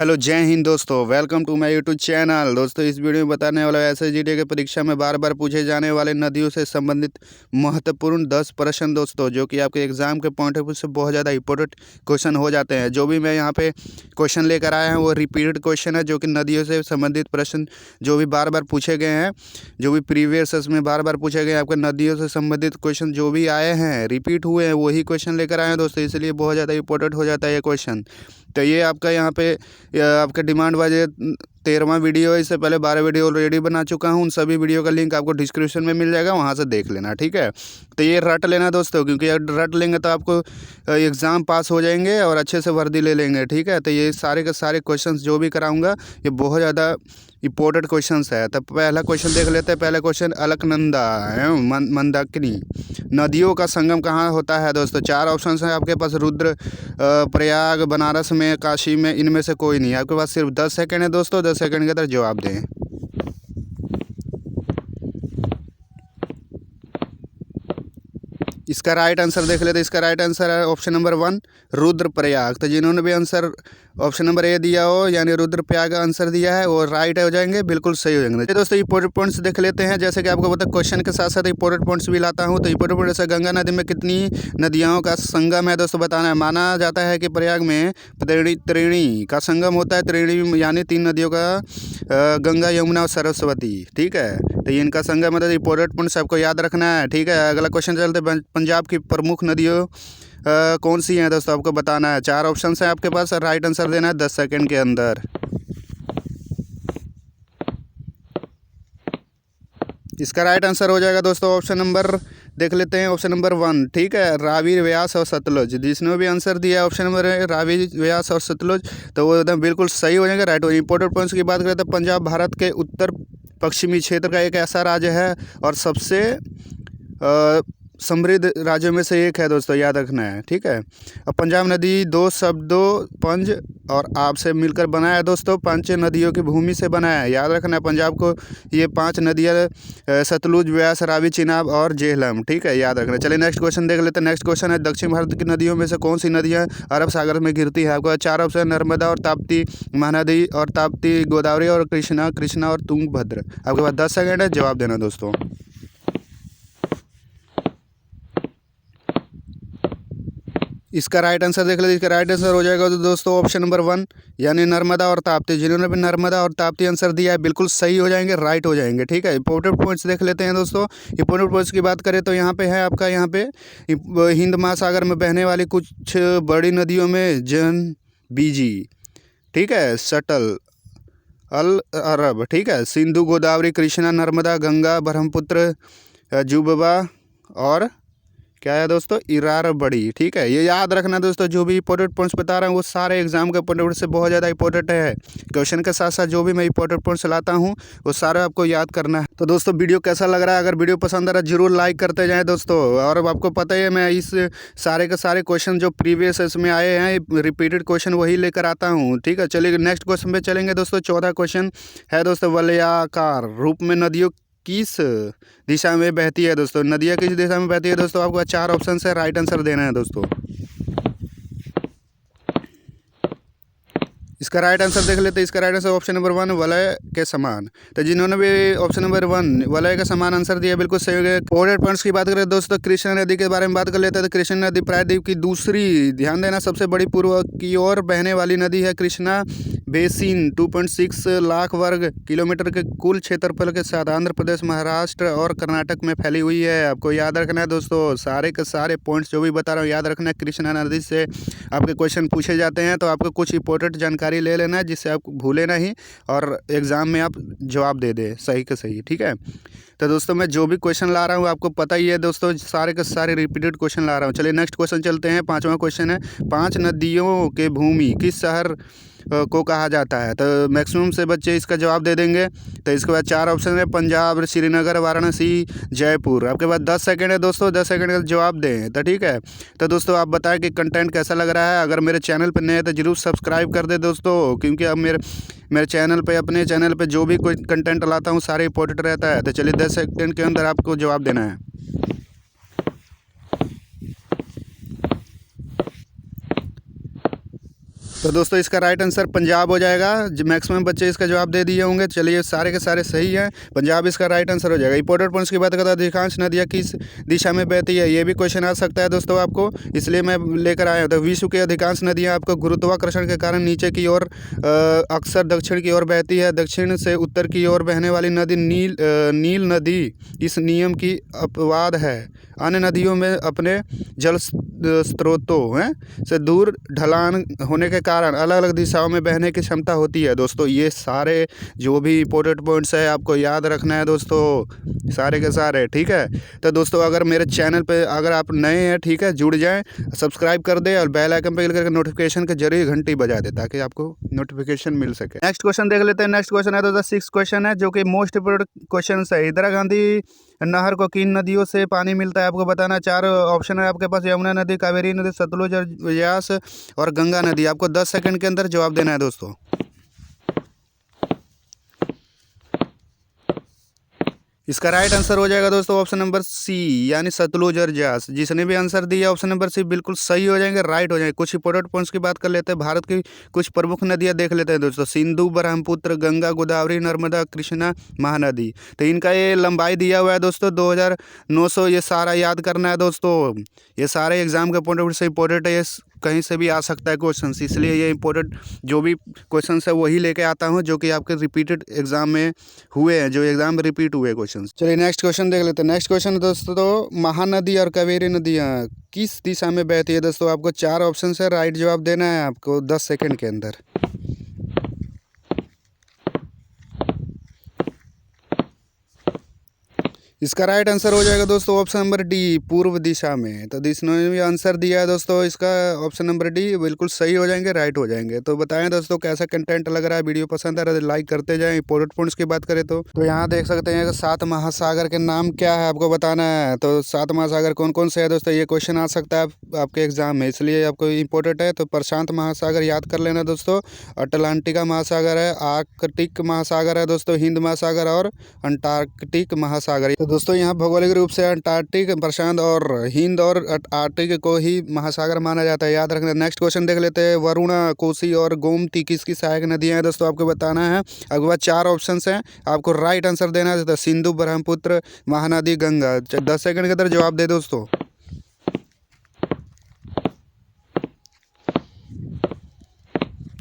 Hello जय हिंद दोस्तों, welcome to my YouTube channel. दोस्तों इस वीडियो में बताने वाला है एसएसजीडी के परीक्षा में बार बार पूछे जाने वाले नदियों से संबंधित महत्वपूर्ण 10 प्रश्न दोस्तों, जो कि आपके एग्जाम के पॉइंट ऑफ व्यू से बहुत ज़्यादा इंपॉर्टेंट क्वेश्चन हो जाते हैं। जो भी मैं यहाँ पे क्वेश्चन लेकर आया हूँ वो रिपीटेड क्वेश्चन है, जो कि नदियों से संबंधित प्रश्न जो भी बार बार पूछे गए हैं, जो भी प्रीवियस में बार बार पूछे गए आपके नदियों से संबंधित क्वेश्चन जो भी आए हैं, रिपीट हुए हैं, वही क्वेश्चन लेकर आए हैं दोस्तों, इसलिए बहुत ज़्यादा इंपॉर्टेंट हो जाता है ये क्वेश्चन। तो ये आपका यहाँ पे आपके डिमांड वाइज 13वां वीडियो है। इससे पहले 12 वीडियो ऑलरेडी बना चुका हूँ, उन सभी वीडियो का लिंक आपको डिस्क्रिप्शन में मिल जाएगा, वहाँ से देख लेना, ठीक है। तो ये रट लेना दोस्तों, क्योंकि रट लेंगे तो आपको एग्ज़ाम पास हो जाएंगे और अच्छे से वर्दी ले लेंगे, ठीक है। तो ये सारे के सारे क्वेश्चंस जो भी कराऊंगा ये बहुत ज़्यादा इंपॉर्टेंट क्वेश्चंस है। तो पहला क्वेश्चन देख लेते हैं। पहला क्वेश्चन, अलकनंदा मंदाकिनी नदियों का संगम कहाँ होता है दोस्तों? 4 ऑप्शन है आपके पास, रुद्र, प्रयाग, बनारस में, काशी में, इनमें से कोई नहीं। आपके पास सिर्फ 10 सेकंड है दोस्तों, 10 सेकंड के अंदर जवाब दें। इसका राइट आंसर देख लेते हैं। इसका राइट आंसर है ऑप्शन नंबर 1 रुद्रप्रयाग। तो जिन्होंने भी आंसर ऑप्शन नंबर ए दिया हो, यानी रुद्रप्रयाग का आंसर दिया है, वो राइट हो जाएंगे, बिल्कुल सही हो जाएंगे। दोस्तों इंपॉर्टेंट पॉइंट्स देख लेते हैं। जैसे कि आपको पता क्वेश्चन के साथ साथ इंपॉर्टेंट पॉइंट्स भी लाता हूँ। तो इंपॉर्टेंट पॉइंट जैसे गंगा नदी में कितनी नदियों का संगम है दोस्तों बताना है। माना जाता है कि प्रयाग में त्रिवेणी का संगम होता है। त्रिवेणी यानी 3 नदियों का, गंगा, यमुना और सरस्वती, ठीक है। तो ये इनका संगम है। इंपॉर्टेंट पॉइंट्स आपको याद रखना है, ठीक है। अगला क्वेश्चन चलते हैं। पंजाब की प्रमुख नदियों कौन सी हैं दोस्तों, आपको बताना है। 4 ऑप्शन हैं आपके पास, राइट आंसर देना है 10 सेकंड के अंदर। इसका राइट आंसर हो जाएगा दोस्तों ऑप्शन नंबर, देख लेते हैं, ऑप्शन नंबर 1, ठीक है, रावी, व्यास और सतलुज। जिसने भी आंसर दिया है ऑप्शन नंबर रावी, व्यास और सतलुज, तो वो एकदम बिल्कुल सही हो जाएगा, राइट हो। इंपॉर्टेंट पॉइंट्स की बात करें तो पंजाब भारत के उत्तर पश्चिमी क्षेत्र का एक ऐसा राज्य है और सबसे समृद्ध राज्यों में से एक है दोस्तों, याद रखना है, ठीक है। अब पंजाब नदी 2 शब्दों पंज और आप से मिलकर बना है दोस्तों, 5 नदियों की भूमि से बना है, याद रखना है। पंजाब को ये 5 नदियाँ सतलुज, व्यास, रावी, चिनाब और झेलम, ठीक है, याद रखना। चलिए नेक्स्ट क्वेश्चन देख लेते हैं। नेक्स्ट क्वेश्चन है, दक्षिण भारत की नदियों में से कौन सी नदियाँ अरब सागर में गिरती है? आपको 4 ऑप्शन, नर्मदा और ताप्ती, महानदी और ताप्ती, गोदावरी और कृष्णा और तुंगभद्र। आपके पास 10 सेकंड है, जवाब देना दोस्तों। इसका राइट आंसर देख लेते। इसका राइट आंसर हो जाएगा तो दोस्तों ऑप्शन नंबर 1, यानी नर्मदा और ताप्ती। जिन्होंने भी नर्मदा और ताप्ती आंसर दिया है बिल्कुल सही हो जाएंगे, राइट हो जाएंगे, ठीक है। इंपॉर्टेंट पॉइंट्स देख लेते हैं दोस्तों। इंपॉर्टेंट पॉइंट्स की बात करें तो यहाँ पे है आपका, यहाँ पे हिंद महासागर में बहने वाली कुछ बड़ी नदियों में बीजी, ठीक है, सटल, अल अरब, ठीक है, सिंधु, गोदावरी, कृष्णा, नर्मदा, गंगा, ब्रह्मपुत्र, जुबवा और क्या है दोस्तों, इरार बड़ी, ठीक है। ये याद रखना दोस्तों, जो भी इंपॉर्टेंट पॉइंट्स बता रहा हूँ वो सारे एग्जाम के पॉइंट से बहुत ज़्यादा इंपॉर्टेंट है। क्वेश्चन के साथ साथ जो भी मैं इंपॉर्टेंट पॉइंट्स लाता हूँ वो सारा आपको याद करना है। तो दोस्तों वीडियो कैसा लग रहा है? अगर वीडियो पसंद आ रहा है जरूर लाइक करते जाएँ दोस्तों। और अब आपको पता ही है मैं इस सारे के सारे क्वेश्चन जो प्रीवियस इसमें आए हैं, रिपीटेड क्वेश्चन वही लेकर आता हूँ, ठीक है। चलिए नेक्स्ट क्वेश्चन पे चलेंगे दोस्तों। 14 क्वेश्चन है दोस्तों, वलयाकार रूप में नदियों किस दिशा में बहती है दोस्तों? नदियाँ किस दिशा में बहती है दोस्तों? आपको 4 ऑप्शन है, राइट आंसर देना है दोस्तों। इसका राइट आंसर देख लेते हैं। इसका राइट आंसर ऑप्शन नंबर 1, वलय के समान। तो जिन्होंने भी ऑप्शन नंबर 1 वलय के समान आंसर दिया बिल्कुल सही हो गया। इंपॉर्टेंट पॉइंट्स की बात करें दोस्तों, कृष्णा नदी के बारे में बात कर लेते हैं। तो कृष्णा नदी प्रायद्वीप की दूसरी, ध्यान देना, सबसे बड़ी पूर्व की ओर बहने वाली नदी है। कृष्णा बेसिन 2.6 लाख वर्ग किलोमीटर के कुल क्षेत्रफल के साथ आंध्र प्रदेश, महाराष्ट्र और कर्नाटक में फैली हुई है। आपको याद रखना है दोस्तों, सारे के सारे पॉइंट्स जो भी बता रहा हूँ याद रखना है। कृष्णा नदी से आपके क्वेश्चन पूछे जाते हैं, तो आपको कुछ इंपॉर्टेंट जानकारी ले लेना है जिससे आप भूले नहीं और एग्ज़ाम में आप जवाब दे दें सही के सही, ठीक है। तो दोस्तों मैं जो भी क्वेश्चन ला रहा हूँ आपको पता ही है दोस्तों, सारे के सारे रिपीटेड क्वेश्चन ला रहा हूँ। चलिए नेक्स्ट क्वेश्चन चलते हैं। 5वां क्वेश्चन है, 5 नदियों के भूमि किस शहर को कहा जाता है? तो मैक्सिमम से बच्चे इसका जवाब दे देंगे। तो इसके बाद 4 ऑप्शन है, पंजाब, श्रीनगर, वाराणसी, जयपुर। आपके पास 10 सेकंड है दोस्तों, 10 सेकंड का जवाब दें, तो ठीक है। तो दोस्तों आप बताएं कि कंटेंट कैसा लग रहा है। अगर मेरे चैनल पर नए हैं तो जरूर सब्सक्राइब कर दे दोस्तों, क्योंकि अब मेरे चैनल पे, अपने चैनल पे जो भी कोई कंटेंट लाता हूँ सारे इंपॉर्टेंट रहता है। तो चलिए 10 सेकंड के अंदर आपको जवाब देना है। तो दोस्तों इसका राइट आंसर पंजाब हो जाएगा। मैक्सिमम बच्चे इसका जवाब दे दिए होंगे। चलिए सारे के सारे सही हैं, पंजाब इसका राइट आंसर हो जाएगा। इंपॉर्टेंट पॉइंट्स की बात करता हूँ, अधिकांश नदियाँ किस दिशा में बहती है, ये भी क्वेश्चन आ सकता है दोस्तों आपको, इसलिए मैं लेकर आया हूँ। तो विश्व की अधिकांश नदियाँ आपको गुरुत्वाकर्षण के कारण नीचे की ओर अक्सर दक्षिण की ओर बहती है। दक्षिण से उत्तर की ओर बहने वाली नदी नील नदी इस नियम की अपवाद है। अन्य नदियों में अपने जल स्रोतों से दूर ढलान होने के कारण अलग अलग दिशाओं में बहने की क्षमता होती है। दोस्तों ये सारे जो भी इंपॉर्टेंट पॉइंट्स है आपको याद रखना है दोस्तों, सारे के सारे, ठीक है। तो दोस्तों अगर मेरे चैनल पे अगर आप नए हैं, ठीक है, जुड़ जाएं, सब्सक्राइब कर दें और बेल आइकन पे क्लिक करके नोटिफिकेशन के जरिए घंटी बजा दें ताकि आपको नोटिफिकेशन मिल सके। नेक्स्ट क्वेश्चन देख लेते हैं। नेक्स्ट क्वेश्चन है दोस्तों 6 क्वेश्चन है जो कि मोस्ट इंपोर्टेंट क्वेश्चन है। इंदिरा गांधी नहर को किन नदियों से पानी मिलता है आपको बताना। 4 ऑप्शन है आपके पास, यमुना नदी, कावेरी नदी, सतलुज और व्यास और गंगा नदी। आपको 10 सेकंड के अंदर जवाब देना है दोस्तों। इसका राइट आंसर हो जाएगा दोस्तों ऑप्शन नंबर सी, यानी सतलुज और व्यास। जिसने भी आंसर दिया ऑप्शन नंबर सी बिल्कुल सही हो जाएंगे, राइट हो जाएंगे। कुछ इंपोर्टेंट पॉइंट्स की बात कर लेते हैं। भारत की कुछ प्रमुख नदियां देख लेते हैं दोस्तों। सिंधु, ब्रह्मपुत्र, गंगा, गोदावरी, नर्मदा, कृष्णा, महानदी। तो इनका ये लंबाई दिया हुआ है दोस्तों 2900। ये सारा याद करना है दोस्तों। ये सारे एग्जाम के पॉइंट ऑफ व्यू से इंपॉर्टेंट है, ये कहीं से भी आ सकता है क्वेश्चन, इसलिए ये इंपॉर्टेंट जो भी क्वेश्चन है वही लेके आता हूँ जो कि आपके रिपीटेड एग्जाम में हुए हैं, जो एग्जाम में रिपीट हुए क्वेश्चन। चलिए नेक्स्ट क्वेश्चन देख लेते हैं। नेक्स्ट क्वेश्चन दोस्तों, महानदी और कावेरी नदियाँ किस दिशा में बहती है दोस्तों। आपको 4 ऑप्शन है, राइट जवाब देना है आपको 10 सेकेंड के अंदर। इसका राइट आंसर हो जाएगा दोस्तों ऑप्शन नंबर डी, पूर्व दिशा में। तो जिसने भी आंसर दिया है दोस्तों इसका ऑप्शन नंबर डी बिल्कुल सही हो जाएंगे, राइट हो जाएंगे। तो बताएं दोस्तों कैसा कंटेंट लग रहा है, वीडियो पसंद आ रहा है लाइक करते जाएं। इंपॉर्टेंट पॉइंट्स की बात करें तो यहाँ देख सकते हैं कि 7 महासागर के नाम क्या है आपको बताना है। तो 7 महासागर कौन कौन से है दोस्तों, ये क्वेश्चन आ सकता है आपके एग्जाम में, इसलिए आपको इंपॉर्टेंट है। तो प्रशांत महासागर याद कर लेना दोस्तों, अटलांटिका महासागर है, आर्कटिक महासागर है दोस्तों, हिंद महासागर और अंटार्कटिक महासागर। तो दोस्तों यहाँ भौगोलिक रूप से अंटार्कटिक, प्रशांत और हिंद और आर्कटिक को ही महासागर माना जाता है, याद रखना। नेक्स्ट क्वेश्चन देख लेते हैं। वरुणा, कोसी और गोमती किसकी सहायक नदियाँ हैं दोस्तों आपको बताना है। आपके पास 4 ऑप्शन हैं, आपको राइट आंसर देना है। तो सिंधु, ब्रह्मपुत्र, महानदी, गंगा। 10 सेकंड के अंदर जवाब दे दोस्तों।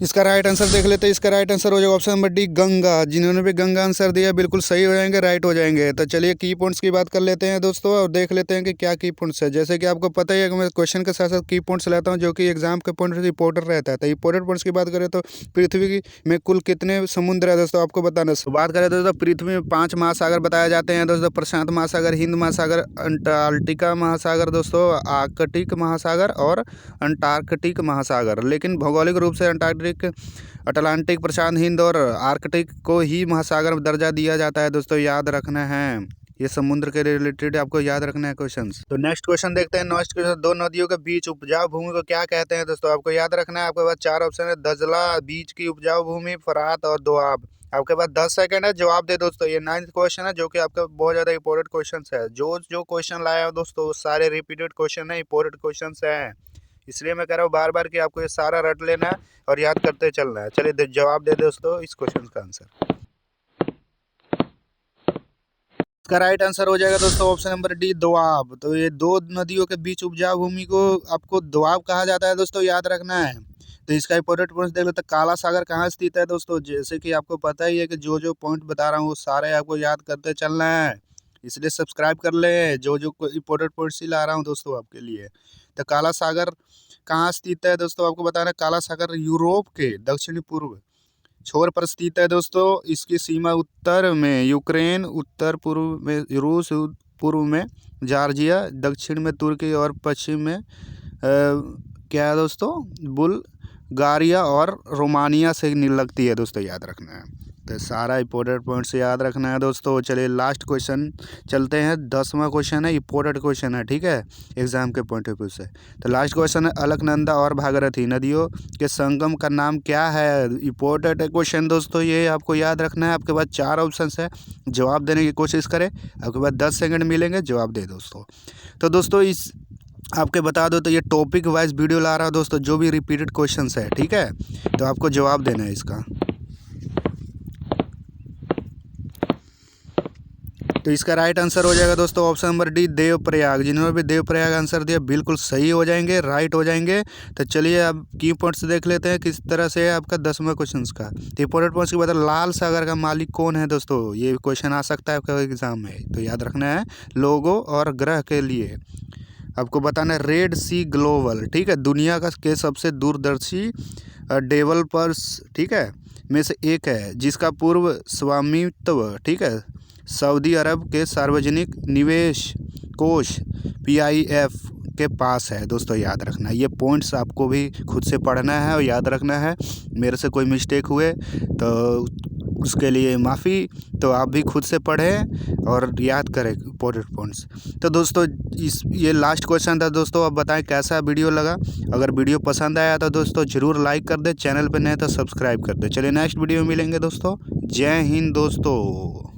इसका राइट आंसर देख लेते हैं। इसका राइट आंसर हो जाएगा ऑप्शन नंबर डी, गंगा। जिन्होंने भी गंगा आंसर दिया बिल्कुल सही हो जाएंगे, राइट हो जाएंगे। तो चलिए की पॉइंट्स की बात कर लेते हैं दोस्तों और देख लेते हैं कि क्या की पॉइंट्स है। जैसे कि आपको पता ही है कि मैं क्वेश्चन के साथ साथ की पॉइंट्स लाता हूं जो कि एग्जाम के पॉइंट से इंपॉर्टेंट रहता है। तो इंपॉर्टेंट पॉइंट्स की बात करें तो पृथ्वी में कुल कितने समुद्र है दोस्तों आपको बताना। बात करें दोस्तों पृथ्वी में 5 महासागर बताए जाते हैं दोस्तों। प्रशांत महासागर, हिंद महासागर, अंटार्कटिका महासागर दोस्तों, आर्कटिक महासागर और अंटार्कटिक महासागर। लेकिन भौगोलिक रूप से अटलांटिक, प्रशांत, हिंद और आर्कटिक को ही महासागर दर्जा दिया जाता है दोस्तों, याद रखना है। ये समुद्र के रिलेटेड आपको याद रखना है क्वेश्चंस। तो नेक्स्ट क्वेश्चन देखते हैं। नेक्स्ट क्वेश्चन, 2 नदियों के बीच उपजाऊ भूमि को क्या कहते हैं दोस्तों आपको याद रखना है। आपके पास 4 ऑप्शन है, दजला, बीच की उपजाऊ भूमि, फरात और दोआब। आपके पास 10 सेकंड है, जवाब दे दोस्तों। ये 9th क्वेश्चन है जो कि आपका बहुत ज़्यादा इंपॉर्टेंट क्वेश्चन है। जो क्वेश्चन लाया है दोस्तों सारे रिपीटेड क्वेश्चन है, इंपॉर्टेंट क्वेश्चन है, इसलिए मैं कह रहा हूँ बार बार कि आपको ये सारा रट लेना है और याद करते चलना है। चलिए जवाब दे दोस्तों इस क्वेश्चन का आंसर। इसका राइट आंसर हो जाएगा दोस्तों ऑप्शन नंबर डी, दोआब। तो ये 2 नदियों के बीच उपजाऊ भूमि को आपको दोआब कहा जाता है दोस्तों, याद रखना है। तो इसका इंपॉर्टेंट पॉइंट देख लेते हैं। काला सागर कहाँ स्थित है दोस्तों। जैसे कि आपको पता ही है कि जो पॉइंट बता रहा हूँ वो सारे आपको याद करते चलना है, इसलिए सब्सक्राइब कर ले। जो इंपॉर्टेंट पॉइंट्स ही ला रहा हूँ दोस्तों आपके लिए। तो काला सागर कहाँ स्थित है दोस्तों आपको बताना है। काला सागर यूरोप के दक्षिणी पूर्व छोर पर स्थित है दोस्तों। इसकी सीमा उत्तर में यूक्रेन, उत्तर पूर्व में रूस, पूर्व में जॉर्जिया, दक्षिण में तुर्की और पश्चिम में क्या है दोस्तों, बुल्गारिया और रोमानिया से लगती है दोस्तों, याद रखना है। तो सारा इंपॉर्टेंट पॉइंट्स याद रखना है दोस्तों। चलिए लास्ट क्वेश्चन चलते हैं। 10वां क्वेश्चन है, इंपॉर्टेंट क्वेश्चन है, ठीक है, एग्जाम के पॉइंट ऑफ व्यू से। तो लास्ट क्वेश्चन है, अलकनंदा और भागीरथी नदियों के संगम का नाम क्या है। इंपॉर्टेंट क्वेश्चन दोस्तों, ये आपको याद रखना है। आपके पास 4 ऑप्शन है, जवाब देने की कोशिश करें। आपके पास 10 सेकंड मिलेंगे, जवाब दे दोस्तों। तो दोस्तों इस आपके बता दो तो ये टॉपिक वाइज वीडियो ला रहा है दोस्तों, जो भी रिपीटेड क्वेश्चंस है, ठीक है, तो आपको जवाब देना है इसका। तो इसका राइट आंसर हो जाएगा दोस्तों ऑप्शन नंबर डी, देवप्रयाग। जिन्होंने भी देवप्रयाग आंसर दिया बिल्कुल सही हो जाएंगे, राइट हो जाएंगे। तो चलिए अब की पॉइंट्स देख लेते हैं किस तरह से है आपका 10वां क्वेश्चन का। तो इंपॉर्टेंट पॉइंट्स की बात है, लाल सागर का मालिक कौन है दोस्तों, ये क्वेश्चन आ सकता है आपका एग्जाम में, तो याद रखना है। लोगो और ग्रह के लिए आपको बताना है रेड सी ग्लोबल, ठीक है, दुनिया का के सबसे दूरदर्शी डेवलपर्स, ठीक है, में से एक है, जिसका पूर्व स्वामित्व, ठीक है, सऊदी अरब के सार्वजनिक निवेश कोष PIF के पास है। दोस्तों याद रखना है, ये पॉइंट्स आपको भी खुद से पढ़ना है और याद रखना है। मेरे से कोई मिस्टेक हुए तो उसके लिए माफ़ी, तो आप भी खुद से पढ़ें और याद करें इंपॉर्टेंट पॉइंट्स। तो दोस्तों ये लास्ट क्वेश्चन था दोस्तों, अब बताएं कैसा वीडियो लगा। अगर वीडियो पसंद आया तो दोस्तों ज़रूर लाइक कर दें, चैनल पर नए तो सब्सक्राइब कर दें। चलिए नेक्स्ट वीडियो में मिलेंगे दोस्तों। जय हिंद दोस्तों।